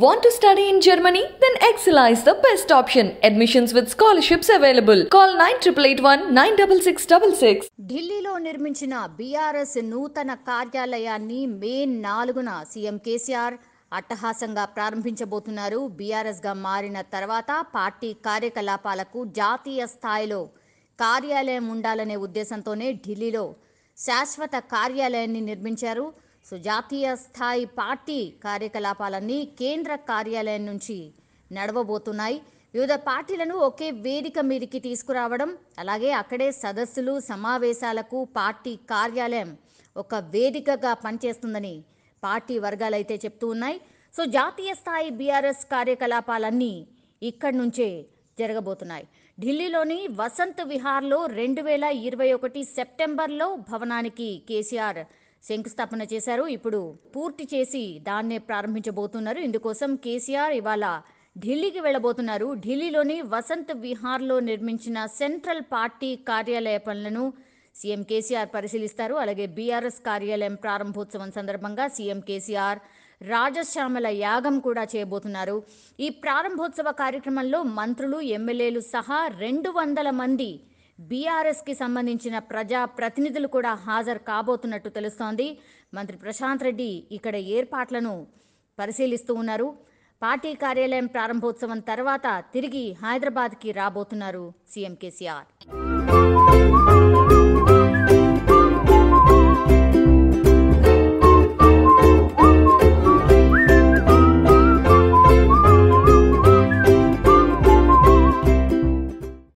Want to study in Germany? Then Excella is the best option. Admissions with scholarships available. Call 9881 96666. ఢిల్లీలో నిర్మించిన BRS నూతన కార్యాలయాన్ని మే 4న CM KCR అట్టహాసంగా ప్రారంభించబోతున్నారు. బీఆర్ఎస్గా మారిన తర్వాత పార్టీ కార్యకలాపాలకు జాతీయ స్థాయిలో కార్యాలయం ఉండాలనే ఉద్దేశంతోనే ఢిల్లీలో శాశ్వత కార్యాలయాన్ని నిర్మించారు. సో జాతీయ స్థాయి పార్టీ కార్యకలాపాలన్నీ కేంద్ర కార్యాలయం నుంచి నడవబోతున్నాయి. వివిధ పార్టీలను ఒకే వేదిక మీదకి తీసుకురావడం, అలాగే అక్కడే సదస్సులు సమావేశాలకు పార్టీ కార్యాలయం ఒక వేదికగా పనిచేస్తుందని పార్టీ వర్గాలు అయితే చెప్తూ ఉన్నాయి. సో జాతీయ స్థాయి బీఆర్ఎస్ కార్యకలాపాలన్నీ ఇక్కడి నుంచే జరగబోతున్నాయి. ఢిల్లీలోని వసంత్ విహార్లో 2021 సెప్టెంబర్లో భవనానికి కేసీఆర్ శంకుస్థాపన చేశారు. ఇప్పుడు పూర్తి చేసి దాన్నే ప్రారంభించబోతున్నారు. ఇందుకోసం కేసీఆర్ ఇవాళ ఢిల్లీకి వెళ్ళబోతున్నారు. ఢిల్లీలోని వసంత్ విహార్లో నిర్మించిన సెంట్రల్ పార్టీ కార్యాలయ పనులను సీఎం కేసీఆర్ పరిశీలిస్తారు. అలాగే బీఆర్ఎస్ కార్యాలయం ప్రారంభోత్సవం సందర్భంగా సీఎం కేసీఆర్ రాజశ్యామల యాగం కూడా చేయబోతున్నారు. ఈ ప్రారంభోత్సవ కార్యక్రమంలో మంత్రులు, ఎమ్మెల్యేలు సహా 200 మంది బీఆర్ఎస్కి సంబంధించిన ప్రజా ప్రతినిధులు కూడా హాజరు కాబోతున్నట్టు తెలుస్తోంది. మంత్రి ప్రశాంత్ రెడ్డి ఇక్కడ ఏర్పాట్లను పరిశీలిస్తూ ఉన్నారు. పార్టీ కార్యాలయం ప్రారంభోత్సవం తర్వాత తిరిగి హైదరాబాద్కి రాబోతున్నారు సీఎం కేసీఆర్.